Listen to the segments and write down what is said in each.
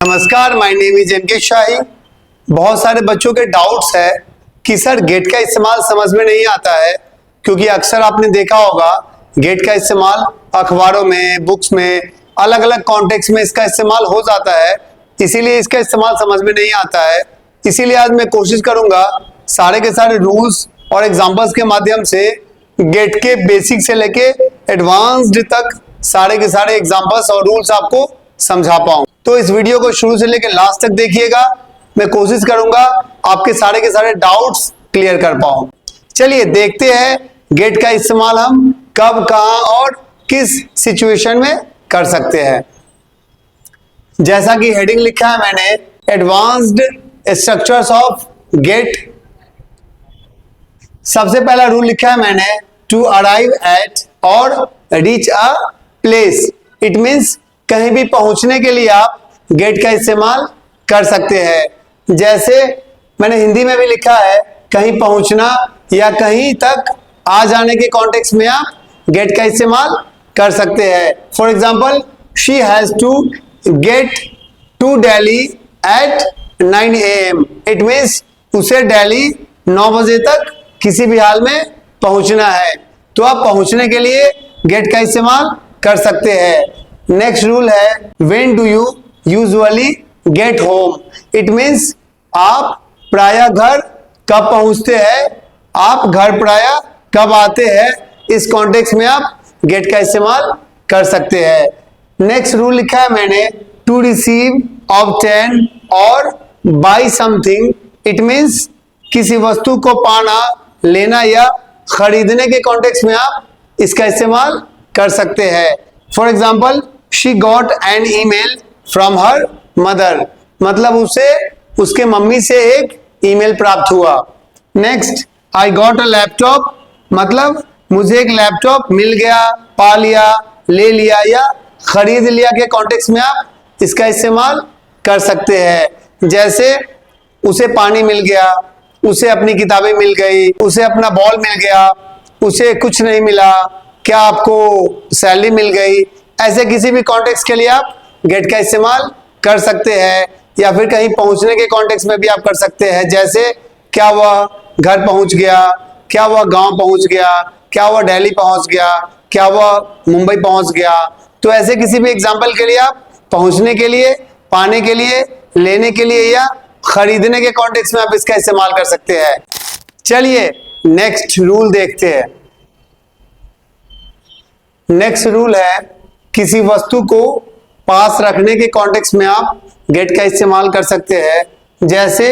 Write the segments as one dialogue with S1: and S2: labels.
S1: नमस्कार, my name is N K शाही। बहुत सारे बच्चों के डाउट्स है कि सर गेट का इस्तेमाल समझ में नहीं आता है, क्योंकि अक्सर आपने देखा होगा गेट का इस्तेमाल अखबारों में, बुक्स में, अलग अलग कॉन्टेक्स्ट में इसका इस्तेमाल हो जाता है, इसीलिए इसका इस्तेमाल समझ में नहीं आता है। इसीलिए आज मैं कोशिश करूंगा सारे के सारे रूल्स और एग्जाम्पल्स के माध्यम से गेट के बेसिक से लेके एडवांस्ड तक सारे के सारे एग्जाम्पल्स और रूल्स आपको समझा पाऊं। तो इस वीडियो को शुरू से लेकर लास्ट तक देखिएगा। मैं कोशिश करूंगा आपके सारे के सारे डाउट्स क्लियर कर पाऊं। चलिए देखते हैं गेट का इस्तेमाल हम कब, कहां और किस सिचुएशन में कर सकते हैं। जैसा कि हेडिंग लिखा है मैंने, एडवांस्ड स्ट्रक्चर्स ऑफ गेट। सबसे पहला रूल लिखा है मैंने, टू अराइव एट और reach a place. It means कहीं भी पहुंचने के लिए आप गेट का इस्तेमाल कर सकते हैं। जैसे मैंने हिंदी में भी लिखा है, कहीं पहुंचना या कहीं तक आ जाने के कॉन्टेक्स्ट में आप गेट का इस्तेमाल कर सकते हैं। For example, she has to get to Delhi at 9 AM। It means उसे दिल्ली 9 बजे तक किसी भी हाल में पहुंचना है, तो आप पहुंचने के लिए गेट का इस्तेमाल कर सकते हैं। नेक्स्ट रूल है, when do you usually get home. It means आप प्रायः घर कब पहुंचते हैं, आप घर प्रायः कब आते हैं, इस कॉन्टेक्स्ट में आप गेट का इस्तेमाल कर सकते हैं। नेक्स्ट रूल लिखा है मैंने, टू रिसीव, ऑब्टेन और बाय समथिंग। इट मीन्स किसी वस्तु को पाना, लेना या खरीदने के कॉन्टेक्स्ट में आप इसका इस्तेमाल कर सकते हैं। For example, she got an email from her mother. मतलब उसे उसके मम्मी से एक ईमेल प्राप्त हुआ। Next, I got a laptop. मतलब मुझे एक लैपटॉप मिल गया, पा लिया, ले लिया या खरीद लिया के कॉन्टेक्स्ट में आप इसका इस्तेमाल कर सकते हैं। जैसे उसे पानी मिल गया, उसे अपनी किताबें मिल गई, उसे अपना बॉल मिल गया, उसे कुछ नहीं मिला, क्या आपको सैलरी मिल गई। ऐसे किसी भी कॉन्टेक्स्ट के लिए आप गेट का इस्तेमाल कर सकते हैं। या फिर कहीं पहुंचने के कॉन्टेक्स्ट में भी आप कर सकते हैं। जैसे क्या वह घर पहुंच गया, क्या वह गांव पहुंच गया, क्या वह दिल्ली पहुंच गया, क्या वह मुंबई पहुंच गया। तो ऐसे किसी भी एग्जाम्पल के लिए आप पहुंचने के लिए, पाने के लिए, लेने के लिए या खरीदने के कॉन्टेक्स्ट में आप इसका इस्तेमाल कर सकते हैं। चलिए नेक्स्ट रूल देखते हैं। नेक्स्ट रूल है, किसी वस्तु को पास रखने के कॉन्टेक्स्ट में आप गेट का इस्तेमाल कर सकते हैं। जैसे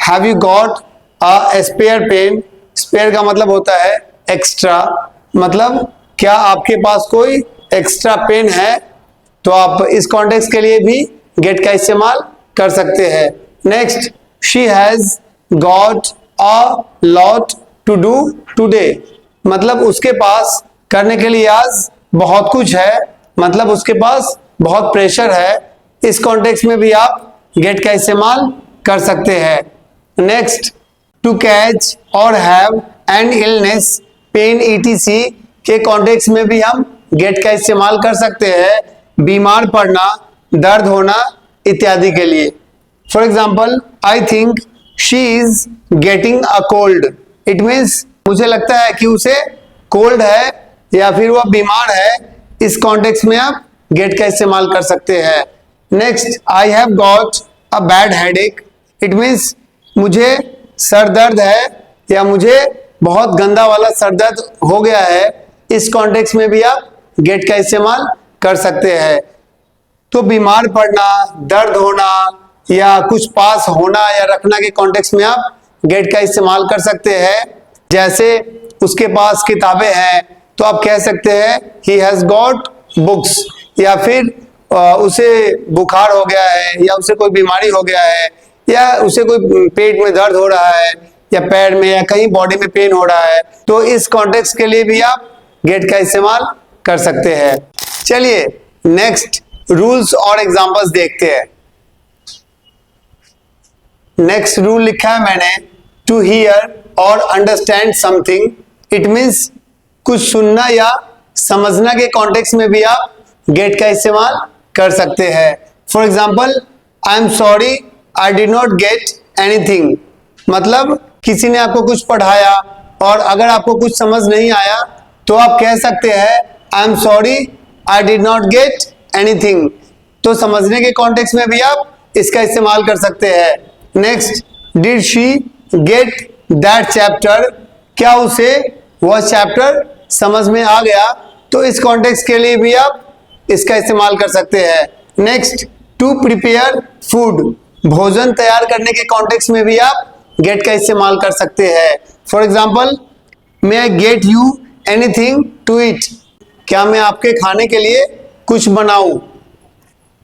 S1: have you got a spare pen. Spare का मतलब होता है एक्स्ट्रा। मतलब क्या आपके पास कोई एक्स्ट्रा पेन है, तो आप इस कॉन्टेक्स्ट के लिए भी गेट का इस्तेमाल कर सकते हैं। Next, she has got a lot to do today. मतलब उसके पास करने के लिए आज बहुत कुछ है, मतलब उसके पास बहुत प्रेशर है। इस कॉन्टेक्स्ट में भी आप गेट का इस्तेमाल कर सकते हैं। नेक्स्ट, टू कैच और have an illness, pain ETC के कॉन्टेक्स्ट में भी हम गेट का इस्तेमाल कर सकते हैं। बीमार पड़ना, दर्द होना इत्यादि के लिए। For example, I think she is getting a cold. It means मुझे लगता है कि उसे कोल्ड है या फिर वह बीमार है। इस कॉन्टेक्स्ट में आप गेट का इस्तेमाल कर सकते हैं। Next, I have got a bad headache. It means मुझे सर दर्द है या मुझे बहुत गंदा वाला सर दर्द हो गया है। इस कॉन्टेक्स्ट में भी आप गेट का इस्तेमाल कर सकते हैं। तो बीमार पड़ना, दर्द होना या कुछ पास होना या रखना के कॉन्टेक्स्ट में आप गेट का इस्तेमाल कर सकते हैं। जैसे उसके पास किताबें हैं, तो आप कह सकते हैं ही हैज गॉट बुक्स। या फिर उसे बुखार हो गया है या उसे कोई बीमारी हो गया है या उसे कोई पेट में दर्द हो रहा है या पैर में या कहीं बॉडी में पेन हो रहा है, तो इस कॉन्टेक्स्ट के लिए भी आप गेट का इस्तेमाल कर सकते हैं। चलिए नेक्स्ट रूल्स और एग्जांपल्स देखते हैं। नेक्स्ट रूल लिखा है मैंने, टू हियर और अंडरस्टैंड समथिंग। इट मीन्स कुछ सुनना या समझना के कॉन्टेक्स्ट में भी आप गेट का इस्तेमाल कर सकते हैं। For example, I am sorry I did not get anything, मतलब किसी ने आपको कुछ पढ़ाया और अगर आपको कुछ समझ नहीं आया तो आप कह सकते हैं I am sorry I did not get anything. तो समझने के कॉन्टेक्स्ट में भी आप इसका इस्तेमाल कर सकते हैं। Next, did she get that chapter, क्या उसे वह चैप्टर समझ में आ गया, तो इस कॉन्टेक्स्ट के लिए भी आप इसका इस्तेमाल कर सकते हैं। नेक्स्ट, टू प्रिपेयर फूड, भोजन तैयार करने के कॉन्टेक्स्ट में भी आप गेट का इस्तेमाल कर सकते हैं। For example, may I get you anything to eat, क्या मैं आपके खाने के लिए कुछ बनाऊं।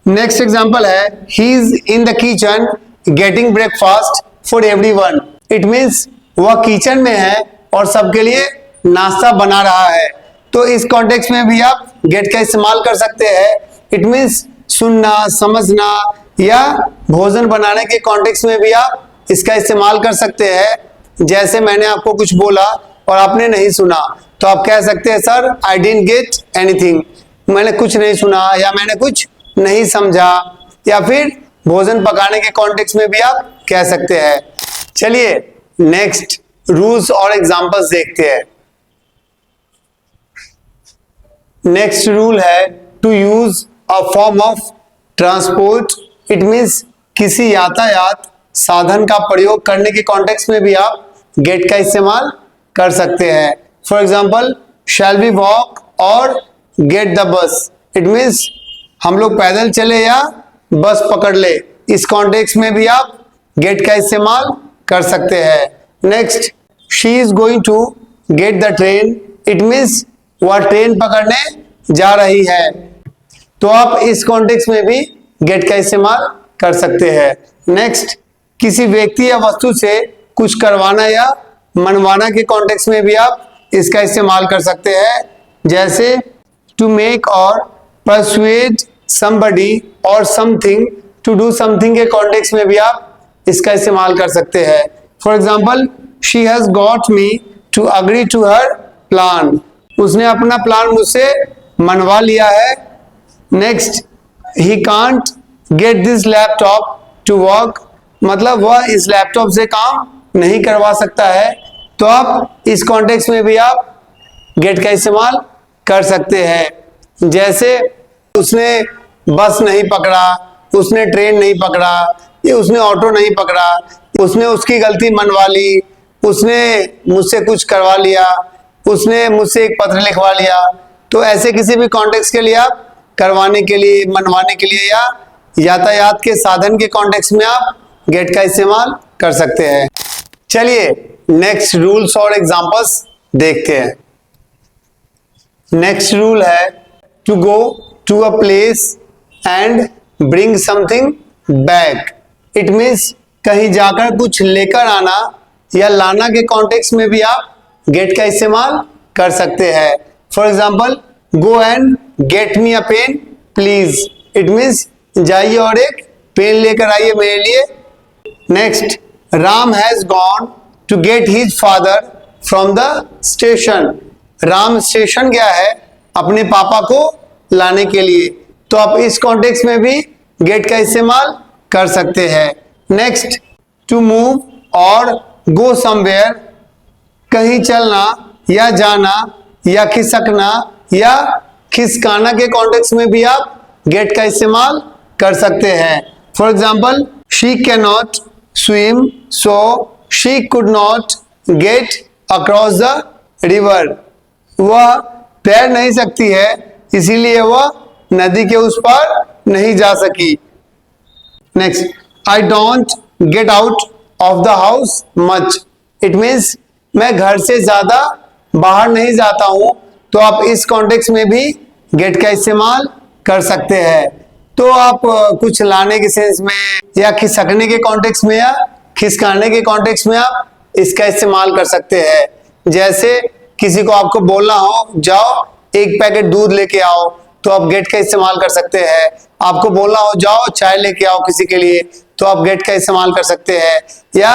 S1: नेक्स्ट एग्जाम्पल है he is in the kitchen getting breakfast for everyone, it means वह किचन में है और सबके लिए नाश्ता बना रहा है। तो इस कॉन्टेक्स्ट में भी आप गेट का इस्तेमाल कर सकते हैं। इट मीन्स सुनना, समझना या भोजन बनाने के कॉन्टेक्स्ट में भी आप इसका इस्तेमाल कर सकते हैं। जैसे मैंने आपको कुछ बोला और आपने नहीं सुना तो आप कह सकते हैं sir I didn't get anything, मैंने कुछ नहीं सुना या मैंने कुछ नहीं समझा। या फिर भोजन पकाने के कॉन्टेक्स्ट में भी आप कह सकते हैं। चलिए नेक्स्ट रूल्स और एग्जांपल्स देखते हैं। नेक्स्ट रूल है to use a form of transport, it means किसी यातायात साधन का प्रयोग करने के कॉन्टेक्स्ट में भी आप गेट का इस्तेमाल कर सकते हैं। For example, shall we walk or get the bus, it means हम लोग पैदल चले या बस पकड़ ले, इस कॉन्टेक्स्ट में भी आप गेट का इस्तेमाल कर सकते हैं। Next, she is going to get the train, it means वह ट्रेन पकड़ने जा रही है। तो आप इस कॉन्टेक्स्ट में भी गेट का इस्तेमाल कर सकते हैं। नेक्स्ट, किसी व्यक्ति या वस्तु से कुछ करवाना या मनवाना के कॉन्टेक्स्ट में भी आप इसका इस्तेमाल कर सकते हैं। जैसे टू मेक और परसुएड somebody और something to do something के कॉन्टेक्स्ट में भी आप इसका इस्तेमाल कर सकते हैं। For example, she has got me to agree to her plan, उसने अपना प्लान मुझसे मनवा लिया है। Next, he can't get this laptop to work, मतलब वह इस लैपटॉप से काम नहीं करवा सकता है। तो आप इस कॉन्टेक्स्ट में भी आप गेट का इस्तेमाल कर सकते हैं। जैसे उसने बस नहीं पकड़ा, उसने ट्रेन नहीं पकड़ा, या उसने ऑटो नहीं पकड़ा, उसने उसकी गलती मनवा ली, उसने मुझसे कुछ करवा लिया, उसने मुझसे एक पत्र लिखवा लिया। तो ऐसे किसी भी कॉन्टेक्स्ट के लिए आप करवाने के लिए, मनवाने के लिए या यातायात के साधन के कॉन्टेक्स्ट में आप गेट का इस्तेमाल कर सकते हैं। चलिए नेक्स्ट रूल्स और एग्जांपल्स देखते हैं। नेक्स्ट रूल है to go to a place and bring something back, it means कहीं जाकर कुछ लेकर आना या लाना के कॉन्टेक्स्ट में भी आप गेट का इस्तेमाल कर सकते हैं। For example, go and get me a pen please, it means जाइए और एक पेन लेकर आइए मेरे लिए। Next, Ram has gone to get his father from the station, Ram station गया है अपने पापा को लाने के लिए। तो आप इस कॉन्टेक्स्ट में भी गेट का इस्तेमाल कर सकते हैं। नेक्स्ट, टू मूव और गो समवेयर, कहीं चलना या जाना या खिसकना या खिसकाना के कॉन्टेक्स्ट में भी आप गेट का इस्तेमाल कर सकते हैं। For example, she can not swim so she could not get across the river, वह तैर नहीं सकती है इसीलिए वह नदी के उस पार नहीं जा सकी। Next, I don't get out of the house much, it means मैं घर से ज्यादा बाहर नहीं जाता हूं। तो आप इस कॉन्टेक्स्ट में भी गेट का इस्तेमाल कर सकते हैं। तो आप कुछ लाने के सेंस में या खिसकने के कॉन्टेक्स्ट में या खिसकाने के कॉन्टेक्स्ट में आप इसका इस्तेमाल कर सकते हैं। जैसे किसी को आपको बोलना हो जाओ एक पैकेट दूध लेके आओ, तो आप गेट का इस्तेमाल कर सकते हैं। आपको बोलना हो जाओ चाय लेके आओ किसी के लिए, तो आप गेट का इस्तेमाल कर सकते हैं। या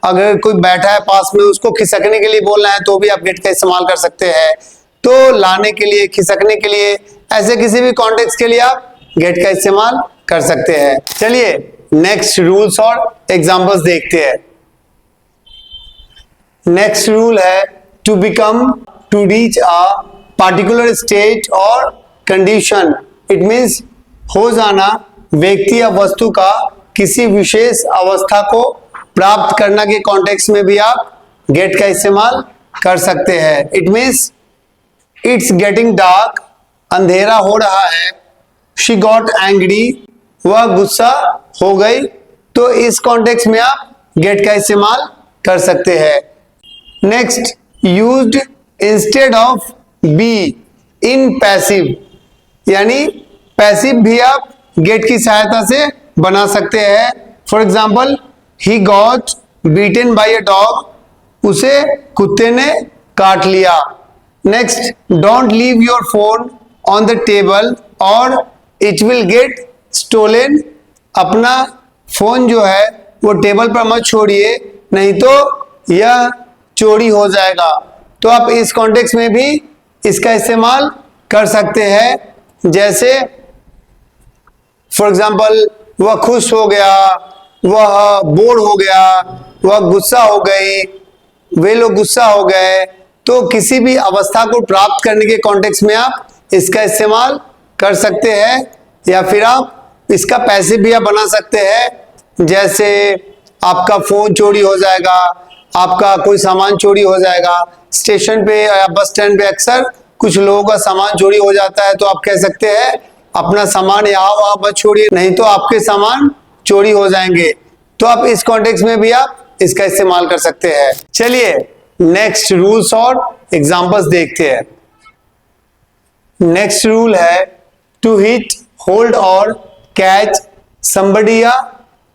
S1: अगर कोई बैठा है पास में उसको खिसकने के लिए बोलना है तो भी आप गेट का इस्तेमाल कर सकते हैं। तो लाने के लिए, खिसकने के लिए, ऐसे किसी भी कॉन्टेक्स्ट के लिए आप गेट का इस्तेमाल कर सकते हैं। चलिए नेक्स्ट रूल्स और एग्जांपल्स देखते हैं। नेक्स्ट रूल है to become, to reach a particular state और कंडीशन। इट मीन्स हो जाना, व्यक्ति या वस्तु का किसी विशेष अवस्था को प्राप्त करना के कॉन्टेक्स्ट में भी आप गेट का इस्तेमाल कर सकते हैं। It means it's getting dark, अंधेरा हो रहा है। शी गॉट एंग्री, वह गुस्सा हो गई। तो इस कॉन्टेक्स्ट में आप गेट का इस्तेमाल कर सकते हैं। Next, used instead of be in passive, यानी पैसिव भी आप गेट की सहायता से बना सकते हैं। For example, he got beaten by a dog, उसे कुत्ते ने काट लिया। Next, don't leave your phone on the table और इट विल गेट स्टोलन, अपना फोन जो है वो टेबल पर मत छोड़िए, नहीं तो यह चोरी हो जाएगा। तो आप इस कॉन्टेक्स्ट में भी इसका इस्तेमाल कर सकते हैं। जैसे फॉर एग्जाम्पल, वह खुश हो गया, वह बोर हो गया, वह गुस्सा हो गई, वे लोग गुस्सा हो गए। तो किसी भी अवस्था को प्राप्त करने के कॉन्टेक्स्ट में आप इसका इस्तेमाल कर सकते हैं। या फिर आप इसका पैसिव भी आप बना सकते हैं। जैसे आपका फोन चोरी हो जाएगा, आपका कोई सामान चोरी हो जाएगा। स्टेशन पे या बस स्टैंड पे अक्सर कुछ लोगों का सामान चोरी हो जाता है, तो आप कह सकते हैं अपना सामान यहाँ वहां मत छोड़िए, नहीं तो आपके सामान चोरी हो जाएंगे। तो आप इस कॉन्टेक्स्ट में भी आप इसका इस्तेमाल कर सकते हैं। चलिए नेक्स्ट रूल्स और एग्जांपल्स देखते हैं। नेक्स्ट रूल है टू हिट, होल्ड और कैच somebody या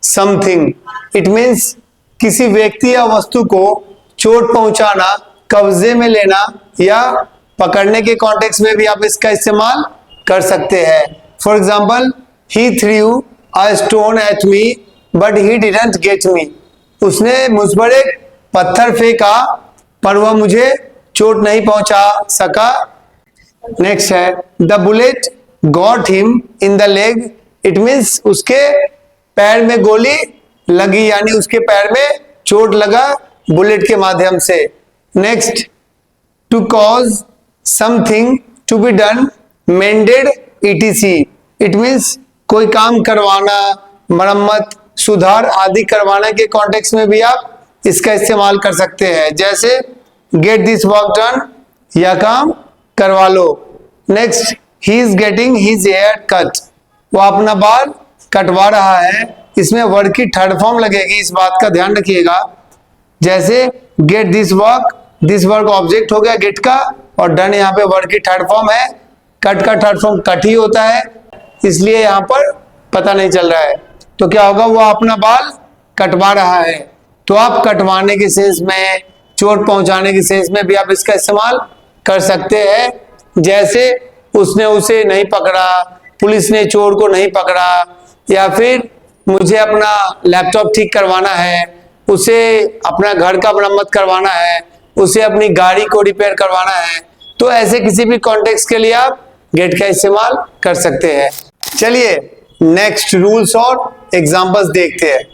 S1: समथिंग। इट मीन्स किसी व्यक्ति या वस्तु को चोट पहुंचाना, कब्जे में लेना या पकड़ने के कॉन्टेक्स्ट में भी आप इसका इस्तेमाल कर सकते हैं। For example, he through a stone at me but he didn't get me, उसने मुझ पर एक पत्थर फेंका पर वह मुझे चोट नहीं पहुंचा सका। नेक्स्ट है the bullet got him in the leg, it means उसके पैर में गोली लगी, यानी उसके पैर में चोट लगा बुलेट के माध्यम से। Next, to cause something to be done, mended ETC, it means कोई काम करवाना, मरम्मत, सुधार आदि करवाने के कॉन्टेक्स्ट में भी आप इसका इस्तेमाल कर सकते हैं। जैसे गेट दिस वर्क डन, यह काम करवा लो। Next, he is getting his hair cut, वो अपना बाल कटवा रहा है। इसमें वर्ड की थर्ड फॉर्म लगेगी, इस बात का ध्यान रखिएगा। जैसे गेट दिस वर्क ऑब्जेक्ट हो गया गेट का, और डन यहाँ पे वर्ड की थर्ड फॉर्म है। कट का थर्ड फॉर्म कट ही होता है, इसलिए यहाँ पर पता नहीं चल रहा है। तो क्या होगा, वो अपना बाल कटवा रहा है। तो आप कटवाने के सेंस में, चोट पहुंचाने के सेंस में भी आप इसका इस्तेमाल कर सकते हैं। जैसे उसने उसे नहीं पकड़ा, पुलिस ने चोर को नहीं पकड़ा, या फिर मुझे अपना लैपटॉप ठीक करवाना है, उसे अपना घर का मरम्मत करवाना है, उसे अपनी गाड़ी को रिपेयर करवाना है। तो ऐसे किसी भी कॉन्टेक्स्ट के लिए आप गेट का इस्तेमाल कर सकते हैं। चलिए नेक्स्ट रूल्स और एग्जांपल्स देखते हैं।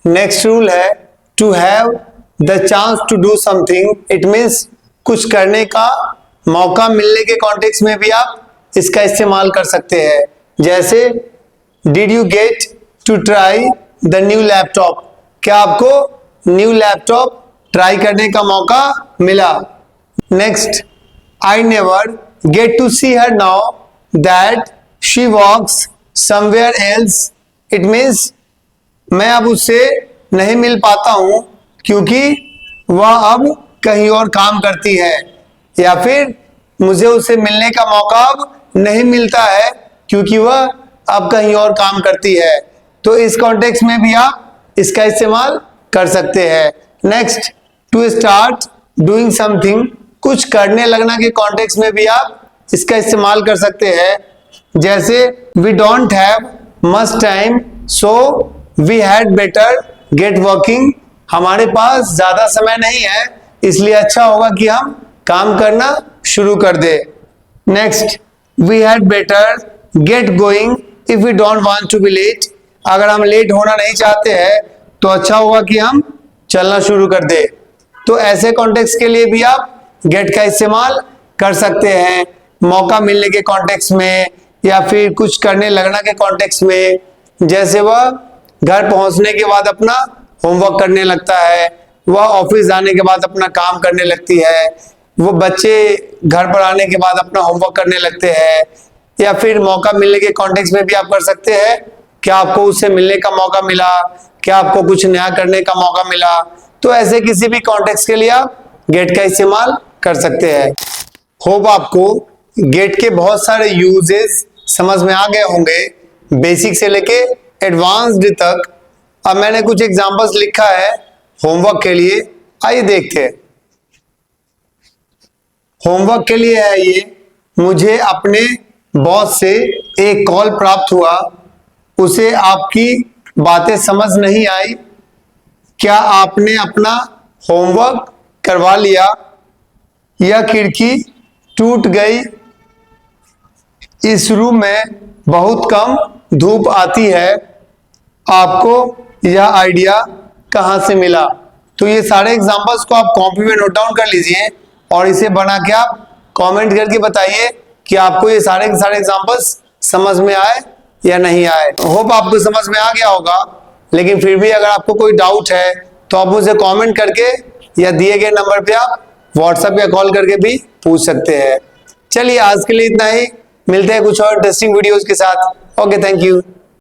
S1: नेक्स्ट रूल है to have the chance to do something, it means कुछ करने का मौका मिलने के कॉन्टेक्स्ट में भी आप इसका इस्तेमाल कर सकते हैं। जैसे did you get to try the new laptop, क्या आपको न्यू लैपटॉप ट्राई करने का मौका मिला। Next, I never get to see her now that she walks somewhere else, it means मैं अब उससे नहीं मिल पाता हूं क्योंकि वह अब कहीं और काम करती है, या फिर मुझे उससे मिलने का मौका अब नहीं मिलता है क्योंकि वह अब कहीं और काम करती है। तो इस कॉन्टेक्स्ट में भी आप इसका इस्तेमाल कर सकते हैं। Next, to start doing something, कुछ करने लगना के कॉन्टेक्स्ट में भी आप इसका इस्तेमाल कर सकते हैं। जैसे we don't have much time so we had better get working, हमारे पास ज्यादा समय नहीं है इसलिए अच्छा होगा कि हम काम करना शुरू कर दे। Next, we had better get going if we don't want to be late, अगर हम लेट होना नहीं चाहते हैं तो अच्छा होगा कि हम चलना शुरू कर दे। तो ऐसे कॉन्टेक्स्ट के लिए भी आप गेट का इस्तेमाल कर सकते हैं, मौका मिलने के कॉन्टेक्स्ट में या फिर कुछ करने लगना के कॉन्टेक्स्ट में। जैसे वह घर पहुंचने के बाद अपना होमवर्क करने लगता है, वह ऑफिस जाने के बाद अपना काम करने लगती है, वो बच्चे घर पर आने के बाद अपना होमवर्क करने लगते हैं, या फिर मौका मिलने के कॉन्टेक्स्ट में भी आप कर सकते हैं कि आपको उससे मिलने का मौका मिला, क्या आपको कुछ नया करने का मौका मिला। तो ऐसे किसी भी कॉन्टेक्स्ट के लिए आप गेट का इस्तेमाल कर सकते हैं। होप आपको गेट के बहुत सारे यूजेस समझ में आ गए होंगे, बेसिक से लेके एडवांस्ड तक। अब मैंने कुछ एग्जांपल्स लिखा है होमवर्क के लिए, आइए देखते हैं। होमवर्क के लिए है ये, मुझे अपने बॉस से एक कॉल प्राप्त हुआ, उसे आपकी बातें समझ नहीं आई, क्या आपने अपना होमवर्क करवा लिया? यह खिड़की टूट गई, इस रूम में बहुत कम धूप आती है, आपको यह आइडिया कहां से मिला? तो ये सारे एग्जांपल्स को आप कॉपी में नोट डाउन कर लीजिए और इसे बना के आप कमेंट करके बताइए कि आपको ये सारे के सारे एग्जांपल्स समझ में आए या नहीं आए। होप आपको समझ में आ गया होगा, लेकिन फिर भी अगर आपको कोई डाउट है तो आप मुझे कमेंट करके या दिए गए नंबर पे आप व्हाट्सएप या कॉल करके भी पूछ सकते हैं। चलिए आज के लिए इतना ही, मिलते हैं कुछ और इंटरेस्टिंग वीडियोस के साथ। Okay, thank you.